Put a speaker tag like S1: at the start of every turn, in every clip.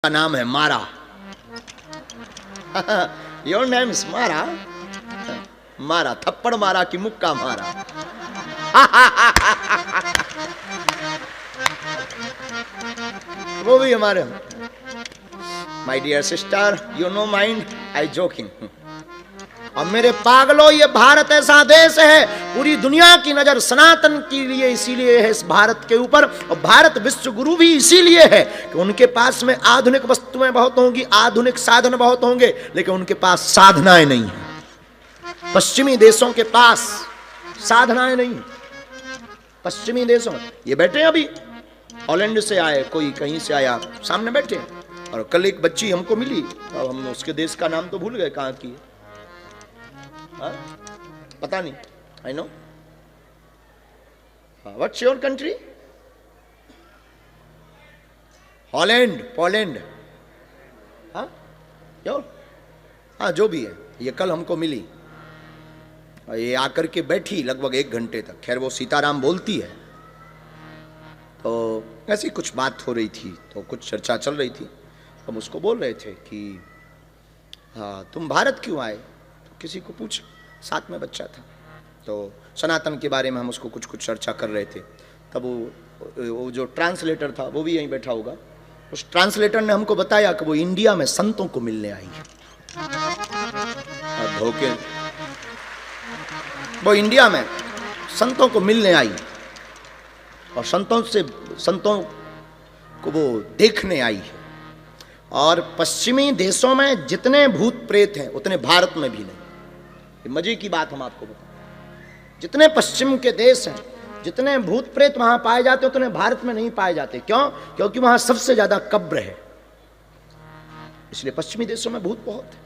S1: का नाम है मारा। योर नेम इज मारा। मारा थप्पड़ मारा कि मुक्का मारा। वो भी हमारे my dear sister you no mind I joking. और मेरे पागलों ये भारत ऐसा देश है, पूरी दुनिया की नजर सनातन के लिए इसीलिए है इस भारत के ऊपर। और भारत विश्व गुरु भी इसीलिए है कि उनके पास में आधुनिक वस्तुएं बहुत होंगी, आधुनिक साधन बहुत होंगे, लेकिन उनके पास साधनाएं नहीं है। पश्चिमी देशों के पास साधनाएं नहीं। पश्चिमी देशों में ये बैठे अभी हॉलैंड से आए, कोई कहीं से आया, सामने बैठे। और कल एक बच्ची हमको मिली, अब हम उसके देश का नाम तो भूल गए कहां की, पता नहीं। I know what's your country? Holland, Poland, हाँ जो भी है। ये कल हमको मिली, ये आकर के बैठी लगभग 1 घंटे तक। खैर वो सीताराम बोलती है, तो ऐसी कुछ बात हो रही थी, तो कुछ चर्चा चल रही थी। हम उसको बोल रहे थे कि हाँ तुम भारत क्यों आए? तो किसी को पूछ, साथ में बच्चा था, तो सनातन के बारे में हम उसको कुछ चर्चा कर रहे थे। तब वो जो ट्रांसलेटर था वो भी यहीं बैठा होगा, उस ट्रांसलेटर ने हमको बताया कि वो इंडिया में संतों को मिलने आई है। धोखे, वो इंडिया में संतों को मिलने आई और संतों को वो देखने आई है। और पश्चिमी देशों में जितने भूत प्रेत हैं उतने भारत में भी नहीं। ये मजे की बात हम आपको बताएं, जितने पश्चिम के देश हैं, जितने भूत प्रेत वहां पाए जाते उतने भारत में नहीं पाए जाते। क्यों? क्योंकि वहां सबसे ज्यादा कब्र है, इसलिए पश्चिमी देशों में भूत बहुत है।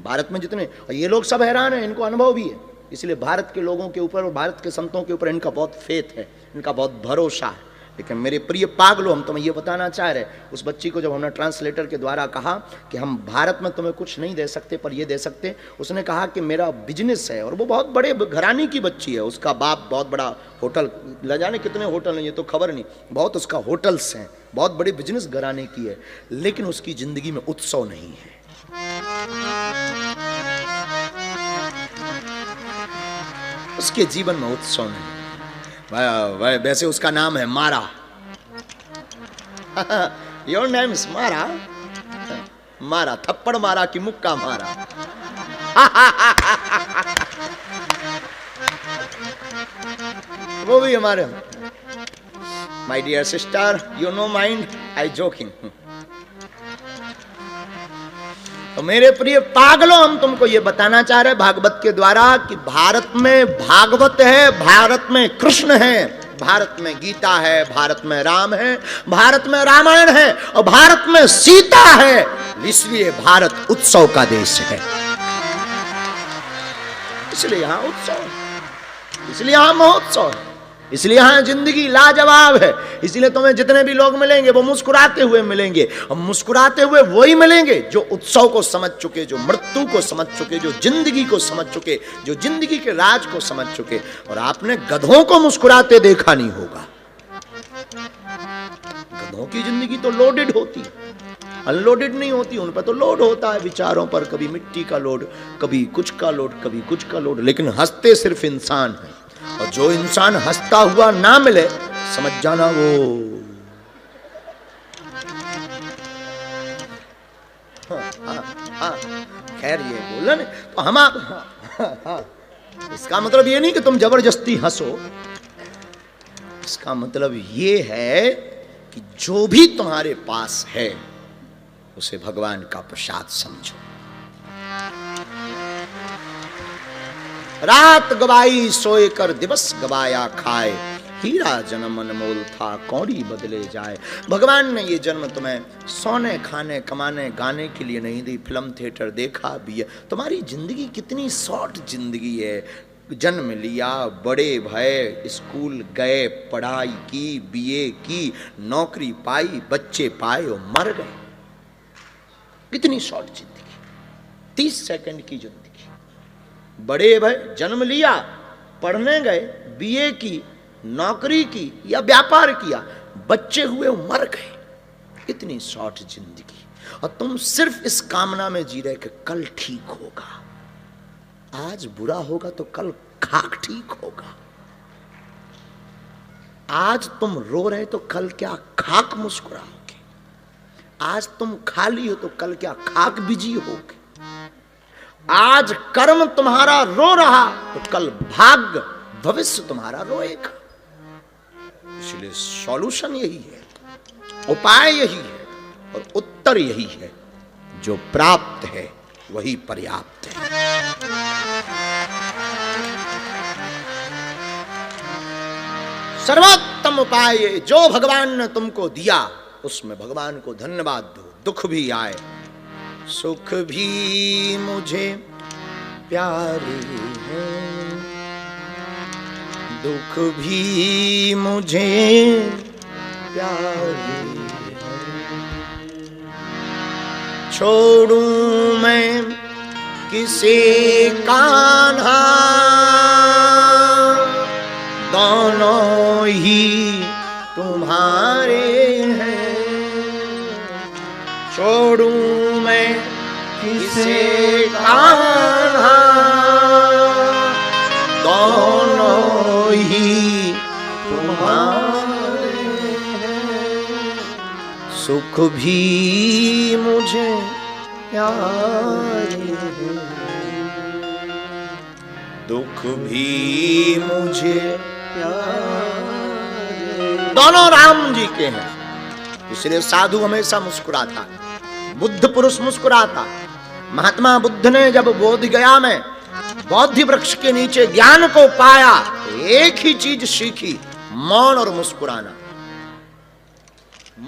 S1: भारत में जितने, और ये लोग सब हैरान हैं, इनको अनुभव भी है, इसलिए भारत के लोगों के ऊपर और भारत के संतों के ऊपर इनका बहुत फेथ है, इनका बहुत भरोसा है। लेकिन मेरे प्रिय पागलों, हम तुम्हें ये बताना चाह रहे, उस बच्ची को जब हमने ट्रांसलेटर के द्वारा कहा कि हम भारत में तुम्हें कुछ नहीं दे सकते पर ये दे सकते, उसने कहा कि मेरा बिजनेस है। और वो बहुत बड़े घराने की बच्ची है, उसका बाप बहुत बड़ा होटल, न जाने कितने होटल हैं ये तो खबर नहीं, बहुत उसका होटल्स हैं, बहुत बड़े बिजनेस घराने की है, लेकिन उसकी जिंदगी में उत्सव नहीं है। उसके जीवन में उत्सव नहीं। वैसे उसका नाम है मारा। योर नेम इज मारा। मारा थप्पड़ मारा कि मुक्का मारा। वो भी हमारे my dear sister you no mind I joking. तो मेरे प्रिय पागलों, हम तुमको ये बताना चाह रहे भागवत के द्वारा कि भारत में भागवत है, भारत में कृष्ण है, भारत में गीता है, भारत में राम है, भारत में रामायण है और भारत में सीता है। इसलिए भारत उत्सव का देश है, इसलिए यहां उत्सव है, इसलिए यहां महोत्सव है, इसलिए यहां जिंदगी लाजवाब है। इसलिए तुम्हें जितने भी लोग मिलेंगे वो मुस्कुराते हुए मिलेंगे, और मुस्कुराते हुए वही मिलेंगे जो उत्सव को समझ चुके, जो मृत्यु को समझ चुके, जो जिंदगी को समझ चुके, जो जिंदगी के राज को समझ चुके। और आपने गधों को मुस्कुराते देखा नहीं होगा। गधों की जिंदगी तो लोडेड होती है, अनलोडेड नहीं होती। उन पर तो लोड होता है विचारों पर, कभी मिट्टी का लोड, कभी कुछ का लोड, कभी कुछ का लोड, लेकिन हंसते सिर्फ इंसान है। और जो इंसान हंसता हुआ ना मिले, समझ जाना वो खैर ये बोला ना, तो हम इसका मतलब ये नहीं कि तुम जबरदस्ती हंसो, इसका मतलब ये है कि जो भी तुम्हारे पास है उसे भगवान का प्रसाद समझो। रात गवाई सोए कर दिवस गवाया खाए, हीरा जन्म अनमोल था कौड़ी बदले जाए। भगवान ने ये जन्म तुम्हें सोने खाने कमाने गाने के लिए नहीं दी, फिल्म थिएटर देखा भी है। तुम्हारी जिंदगी कितनी शॉर्ट जिंदगी है। जन्म लिया, बड़े भय, स्कूल गए, पढ़ाई की, बीए की, नौकरी पाई, बच्चे पाए और मर गए। कितनी शॉर्ट जिंदगी, 30 सेकंड की जिंदगी। बड़े भाई, जन्म लिया, पढ़ने गए, बीए की, नौकरी की या व्यापार किया, बच्चे हुए मर गए। इतनी शॉर्ट जिंदगी। और तुम सिर्फ इस कामना में जी रहे कि कल ठीक होगा, आज बुरा होगा तो कल खाक ठीक होगा। आज तुम रो रहे तो कल क्या खाक मुस्कुराओगे, आज तुम खाली हो तो कल क्या खाक बिजी होगे। आज कर्म तुम्हारा रो रहा तो कल भाग्य भविष्य तुम्हारा रोएगा। इसलिए सॉल्यूशन यही है, उपाय यही है और उत्तर यही है, जो प्राप्त है वही पर्याप्त है। सर्वोत्तम उपाय जो भगवान ने तुमको दिया उसमें भगवान को धन्यवाद दो। दुख भी आए, सुख भी मुझे प्यारे हैं, दुख भी मुझे प्यारे हैं। छोड़ूं मैं किसे कान्हा, दोनों ही तुम्हारे हैं। छोड़ूं मैं किसे कान्हा, दोनों ही तुम्हारे हैं। सुख भी मुझे प्यारे हैं, दुख भी मुझे प्यारे। दोनों राम जी के हैं, इसलिए साधु हमेशा मुस्कुराता, बुद्ध पुरुष मुस्कुराता। महात्मा बुद्ध ने जब बोध गया में बौद्धि वृक्ष के नीचे ज्ञान को पाया, एक ही चीज सीखी, मौन और मुस्कुराना।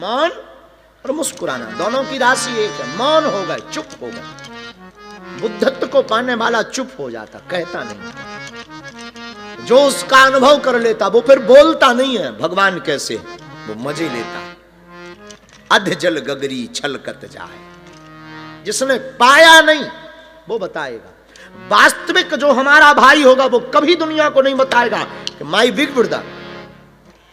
S1: मौन और मुस्कुराना दोनों की राशि एक है। मौन हो गए, चुप हो गए। बुद्धत्व को पाने वाला चुप हो जाता, कहता नहीं। जो उसका अनुभव कर लेता वो फिर बोलता नहीं है भगवान कैसे, वो मजे लेता। अध जल गगरी छलकत जाए, जिसने पाया नहीं वो बताएगा। वास्तविक जो हमारा भाई होगा वो कभी दुनिया को नहीं बताएगा कि माई बिग ब्रदर,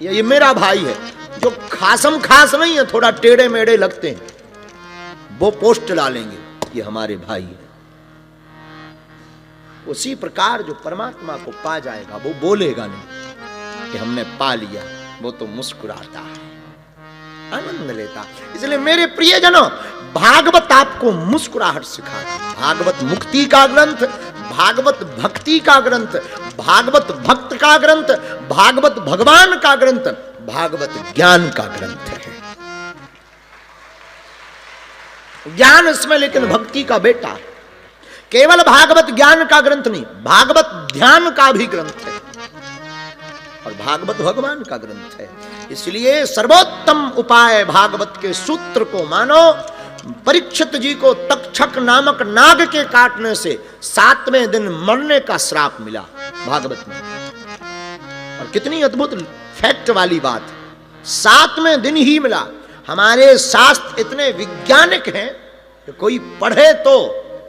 S1: ये मेरा भाई है। जो खासम खास नहीं है, थोड़ा टेढ़े मेढ़े लगते हैं, वो पोस्ट डालेंगे ये हमारे भाई है। उसी प्रकार जो परमात्मा को पा जाएगा वो बोलेगा नहीं कि हमने पा लिया, वो तो मुस्कुराता है, आनंद लेता। इसलिए मेरे प्रियजनों, भागवत आपको मुस्कुराहट सिखाती। भागवत मुक्ति का ग्रंथ, भागवत भक्ति का ग्रंथ, भागवत भक्त का ग्रंथ, भागवत भगवान का ग्रंथ, भागवत ज्ञान का ग्रंथ है। ज्ञान इसमें लेकिन भक्ति का बेटा। केवल भागवत ज्ञान का ग्रंथ नहीं, भागवत ध्यान का भी ग्रंथ है और भागवत भगवान का ग्रंथ है। इसलिए सर्वोत्तम उपाय भागवत के सूत्र को मानो। परीक्षित जी को तक्षक नामक नाग के काटने से 7वें दिन मरने का श्राप मिला भागवत में। और कितनी अद्भुत फैक्ट वाली बात, 7वें दिन ही मिला। हमारे शास्त्र इतने वैज्ञानिक हैं कि कोई पढ़े तो,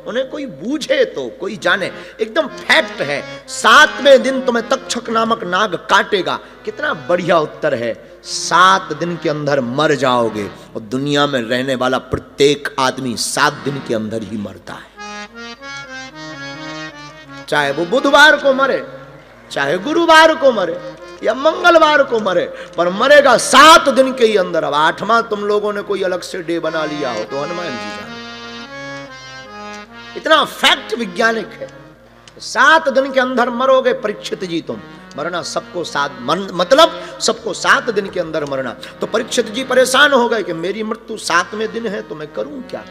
S1: उन्हें कोई बूझे तो, कोई जाने। एकदम फैक्ट है, 7वें दिन तुम्हें तक्षक नामक नाग काटेगा। कितना बढ़िया उत्तर है, 7 दिन के अंदर मर जाओगे। और दुनिया में रहने वाला प्रत्येक आदमी 7 दिन के अंदर ही मरता है। चाहे वो बुधवार को मरे, चाहे गुरुवार को मरे या मंगलवार को मरे, पर मरेगा 7 दिन के ही अंदर। अब 8वां तुम लोगों ने कोई अलग से डे बना लिया हो तो हनुमान जी जाने। इतना फैक्ट वैज्ञानिक है। 7 दिन के अंदर मरोगे परीक्षित जी तुम। मरना सबको 7 मतलब सबको 7 दिन के अंदर मरना। तो परीक्षित जी परेशान हो गए कि मेरी मृत्यु 7वें दिन है तो मैं करूं क्या,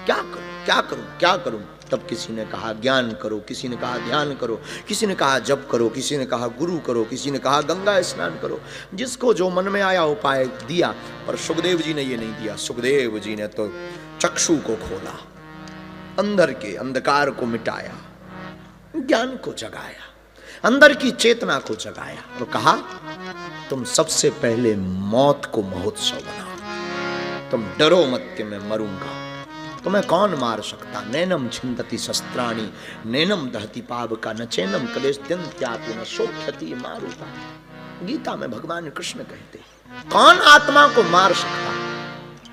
S1: क्या करूं, क्या करूं, क्या करूं। तब किसी ने कहा ज्ञान करो, किसी ने कहा ध्यान करो, किसी ने कहा जप करो, किसी ने कहा गुरु करो, किसी ने कहा गंगा स्नान करो। जिसको जो मन में आया उपाय दिया, पर सुखदेव जी ने ये नहीं दिया। सुखदेव जी ने तो चक्षु को खोला, अंदर के अंधकार को मिटाया, ज्ञान को जगाया, अंदर की चेतना को जगाया और कहा तुम सबसे पहले मौत को महोत्सव बनाओ। तुम डरो मत कि मैं मरूंगा, तुम्हें कौन मार सकता। नैनम छिंदति शस्त्राणि नैनम दहति पावका न चैनम कलेश दंत्यापु न शोक्यति मारुता। गीता में भगवान कृष्ण कहते कौन आत्मा को मार सकता।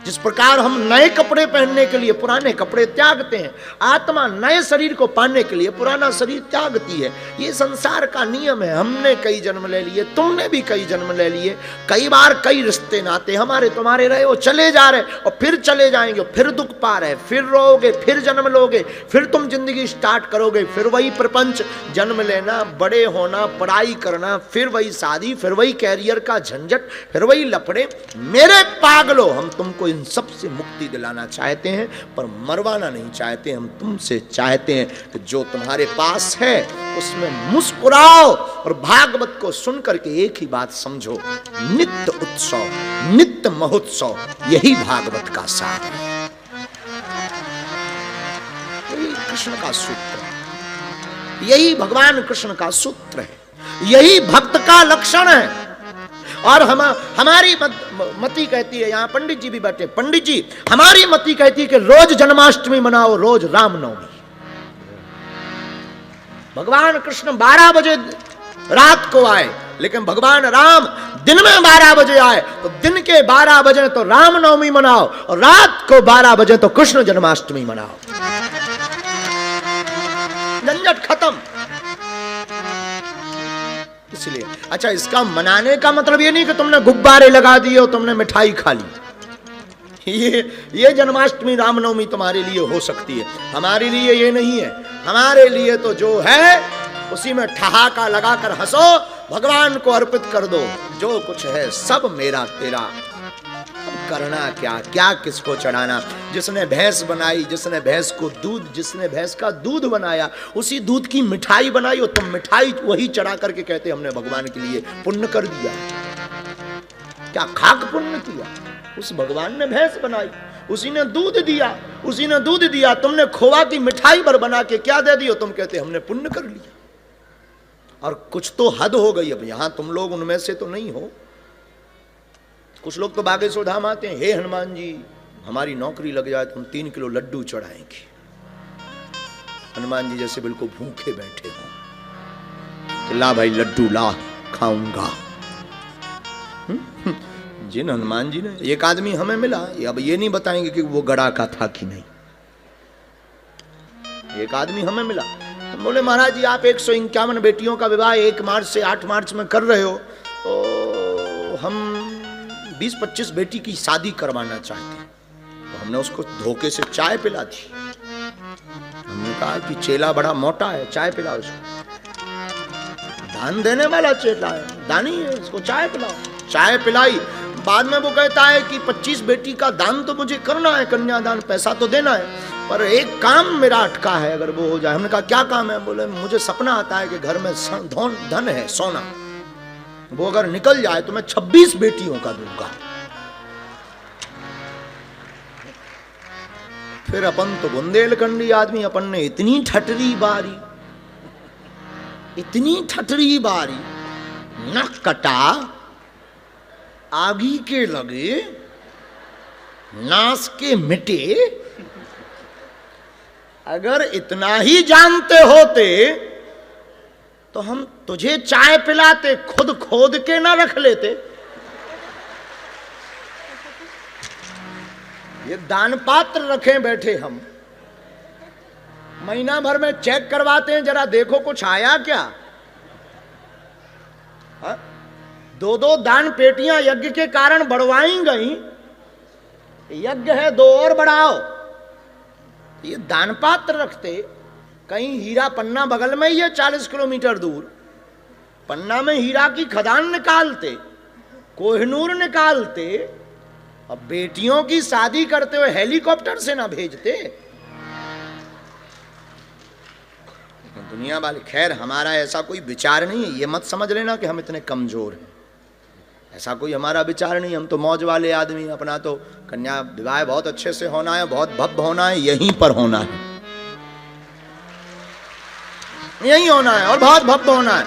S1: जिस प्रकार हम नए कपड़े पहनने के लिए पुराने कपड़े त्यागते हैं, आत्मा नए शरीर को पाने के लिए पुराना शरीर त्यागती है। ये संसार का नियम है। हमने कई जन्म ले लिए, तुमने भी कई जन्म ले लिए, कई बार कई रिश्ते नाते हमारे तुम्हारे रहे, वो चले जा रहे और फिर चले जाएंगे, फिर दुख पा रहे, फिर रोओगे, फिर जन्म लोगे, फिर तुम जिंदगी स्टार्ट करोगे, फिर वही प्रपंच, जन्म लेना, बड़े होना, पढ़ाई करना, फिर वही शादी, फिर वही कैरियर का झंझट, फिर वही लफड़े। मेरे पागलो, हम तुमको इन सब से मुक्ति दिलाना चाहते हैं, पर मरवाना नहीं चाहते। हम तुमसे चाहते हैं कि जो तुम्हारे पास है उसमें मुस्कुराओ और भागवत को सुन करके एक ही बात समझो, नित्य उत्सव, नित्य महोत्सव, यही भागवत का सार है। यही कृष्ण का सूत्र है, यही भगवान कृष्ण का सूत्र है, यही भक्त का लक्षण है। और हमारी मति कहती है, यहां पंडित जी भी बैठे, पंडित जी हमारी मति कहती है कि रोज जन्माष्टमी मनाओ, रोज रामनवमी। भगवान कृष्ण 12 बजे रात को आए, लेकिन भगवान राम दिन में 12 बजे आए, तो दिन के 12 बजे तो रामनवमी मनाओ और रात को 12 बजे तो कृष्ण जन्माष्टमी मनाओ। झंझट खत्म। इसलिए अच्छा, इसका मनाने का मतलब ये नहीं कि तुमने गुब्बारे लगा दिए और तुमने मिठाई खा ली। ये जन्माष्टमी रामनवमी तुम्हारे लिए हो सकती है, हमारे लिए ये नहीं है। हमारे लिए तो जो है उसी में ठहाका लगाकर हंसो, भगवान को अर्पित कर दो, जो कुछ है सब मेरा तेरा। करना क्या, क्या किसको चढ़ाना। जिसने भैंस बनाई, जिसने भैंस को दूध, जिसने भैंस का दूध बनाया, उसी दूध की मिठाई बनाई, और तुम मिठाई वही चढ़ा करके कहते हमने भगवान के लिए पुण्य कर दिया। क्या खाक पुण्य किया? उस भगवान ने भैंस बनाई, उसी ने दूध दिया, उसी ने दूध दिया, तुमने खोआ की मिठाई भर बना के क्या दे दियो, तुम कहते हमने पुण्य कर लिया। और कुछ तो हद हो गई। अब यहां तुम लोग उनमें से तो नहीं हो। कुछ लोग तो बागेश्वर धाम आते हैं, हे हनुमान जी हमारी नौकरी लग जाए तो हम 3 किलो लड्डू चढ़ाएंगे। हनुमान जी जैसे बिल्कुल भूखे बैठे हो, तो ला भाई लड्डू ला, खाऊंगा। जिन हनुमान जी ने, एक आदमी हमें मिला, अब ये नहीं बताएंगे कि वो गड़ा का था कि नहीं। एक आदमी हमें मिला, हम बोले महाराज जी आप 151 बेटियों का विवाह 1 मार्च से 8 मार्च में कर रहे हो, तो हम 20-25 बेटी की शादी करवाना चाहते हैं। तो हमने उसको धोखे से चाय पिला दी। हमने कहा कि चेला बड़ा मोटा है, चाय पिलाओ उसको। दान देने वाला चेला है, दानी है, इसको चाय पिलाओ। चाय पिलाई। बाद में वो कहता है कि 25 बेटी का दान तो मुझे करना है, कन्यादान, पैसा तो देना है, पर एक काम मेरा अटका है, अगर वो हो जाए। हमने कहा क्या काम है? बोले मुझे सपना आता है कि घर में धन है, सोना, वो अगर निकल जाए तो मैं 26 बेटियों का दूंगा। फिर अपन तो बुंदेलखंडी आदमी, अपन ने इतनी ठटरी बारी, इतनी ठटरी बारी, नक कटा, आगी के लगे, नास के मिटे। अगर इतना ही जानते होते तो हम तुझे चाय पिलाते, खुद खोद के ना रख लेते। ये दान पात्र रखे बैठे हम, महीना भर में चेक करवाते हैं, जरा देखो कुछ आया क्या। 2-2 दान पेटियां यज्ञ के कारण बढ़वाई गई। यज्ञ है 2 और बढ़ाओ। ये दान पात्र रखते, कहीं हीरा पन्ना बगल में ही है 40 किलोमीटर दूर, पन्ना में हीरा की खदान निकालते, कोहिनूर निकालते, अब बेटियों की शादी करते हुए हेलीकॉप्टर से ना भेजते। दुनिया वाले, खैर हमारा ऐसा कोई विचार नहीं है, ये मत समझ लेना कि हम इतने कमजोर हैं, ऐसा कोई हमारा विचार नहीं। हम तो मौज वाले आदमी, अपना तो कन्या विवाह बहुत अच्छे से होना है, बहुत भव्य होना है, यहीं पर होना है, यही होना है और बहुत भव्य होना है।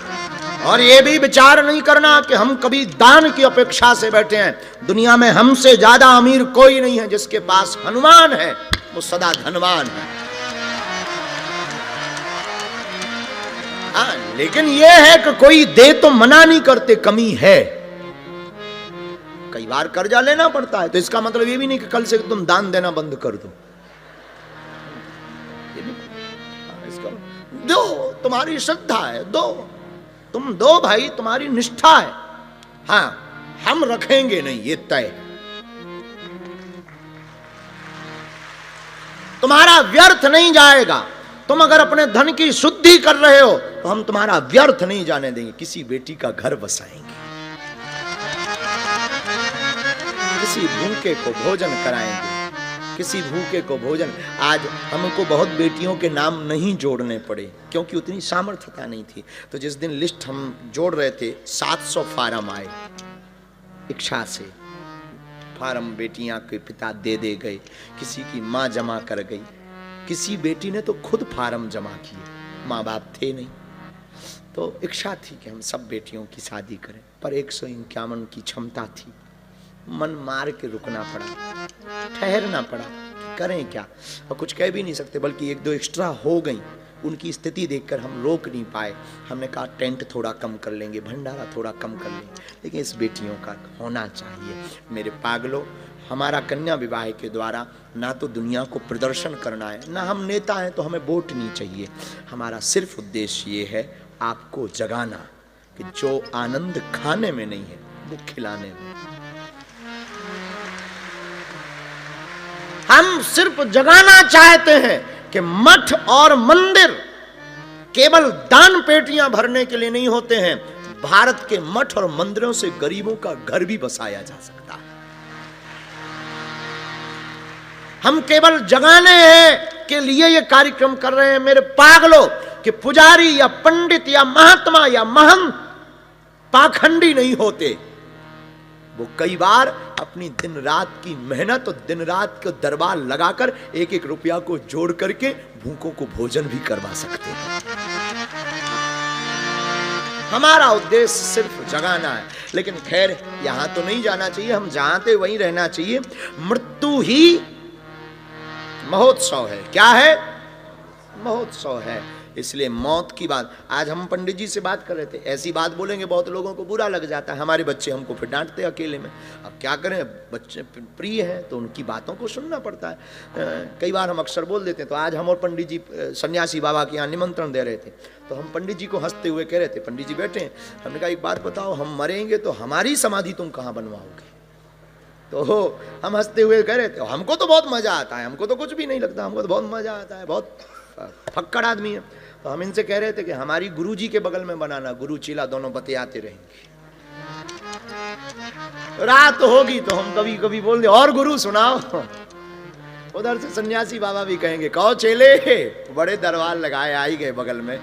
S1: और ये भी विचार नहीं करना कि हम कभी दान की अपेक्षा से बैठे हैं। दुनिया में हमसे ज्यादा अमीर कोई नहीं है, जिसके पास हनुमान है वो सदा धनवान है। लेकिन ये है कि कोई दे तो मना नहीं करते, कमी है, कई बार कर्जा लेना पड़ता है, तो इसका मतलब ये भी नहीं कि कल से तुम दान देना बंद कर दो। इसका दो, तुम्हारी श्रद्धा है, दो, तुम दो भाई, तुम्हारी निष्ठा है। हाँ, हम रखेंगे नहीं, ये तय। तुम्हारा व्यर्थ नहीं जाएगा। तुम अगर अपने धन की शुद्धि कर रहे हो तो हम तुम्हारा व्यर्थ नहीं जाने देंगे। किसी बेटी का घर बसाएंगे, किसी भूखे को भोजन कराएंगे, किसी भूखे को भोजन। आज हमको बहुत बेटियों के नाम नहीं जोड़ने पड़े क्योंकि उतनी सामर्थ्यता नहीं थी। तो जिस दिन लिस्ट हम जोड़ रहे थे 700 फार्म आए इच्छा से। फार्म बेटियां के पिता दे गए, किसी की माँ जमा कर गई, किसी बेटी ने तो खुद फार्म जमा किए, माँ बाप थे नहीं। तो इच्छा थी कि हम सब बेटियों की शादी करें, पर 151 की क्षमता थी। मन मार के रुकना पड़ा, ठहरना पड़ा, करें क्या। और कुछ कह भी नहीं सकते, बल्कि 1-2 एक्स्ट्रा हो गई। उनकी स्थिति देखकर हम रोक नहीं पाए। हमने कहा टेंट थोड़ा कम कर लेंगे, भंडारा थोड़ा कम कर लेंगे, लेकिन इस बेटियों का होना चाहिए। मेरे पागलों, हमारा कन्या विवाह के द्वारा ना तो दुनिया को प्रदर्शन करना है, ना हम नेता हैं तो हमें वोट नहीं चाहिए। हमारा सिर्फ उद्देश्य ये है आपको जगाना कि जो आनंद खाने में नहीं है वो खिलाने में। हम सिर्फ जगाना चाहते हैं कि मठ और मंदिर केवल दान पेटियां भरने के लिए नहीं होते हैं। भारत के मठ और मंदिरों से गरीबों का घर भी बसाया जा सकता है। हम केवल जगाने हैं के लिए ये कार्यक्रम कर रहे हैं मेरे पागलों, कि पुजारी या पंडित या महात्मा या महंत पाखंडी नहीं होते। वो कई बार अपनी दिन रात की मेहनत और दिन रात के दरबार लगाकर 1-1 रुपया को जोड़ करके भूखों को भोजन भी करवा सकते हैं। हमारा उद्देश्य सिर्फ जगाना है। लेकिन खैर, यहां तो नहीं जाना चाहिए, हम जहां थे वहीं रहना चाहिए। मृत्यु ही महोत्सव है। क्या है? महोत्सव है। इसलिए मौत की बात, आज हम पंडित जी से बात कर रहे थे, ऐसी बात बोलेंगे बहुत लोगों को बुरा लग जाता है। हमारे बच्चे हमको फिर डांटते अकेले में। अब क्या करें, बच्चे प्रिय हैं तो उनकी बातों को सुनना पड़ता है। कई बार हम अक्सर बोल देते हैं। तो आज हम और पंडित जी सन्यासी बाबा के यहाँ निमंत्रण दे रहे थे, तो हम पंडित जी को हंसते हुए कह रहे थे, पंडित जी बैठे हैं, हमने कहा एक बात बताओ, हम मरेंगे तो हमारी समाधि तुम कहाँ बनवाओगे? तो हम हंसते हुए कह रहे थे, हमको तो बहुत मजा आता है, हमको तो कुछ भी नहीं लगता, हमको तो बहुत मजा आता है, बहुत फक्कड़ आदमी है। तो हम इनसे कह रहे थे कि हमारी गुरुजी के बगल में बनाना, गुरु चीला दोनों बतियाते रहेंगे। रात होगी तो हम कभी कभी बोल दे, और गुरु सुनाओ। उधर से सन्यासी बाबा भी कहेंगे, कहो चेले, बड़े दरबार लगाए, आई गए बगल में।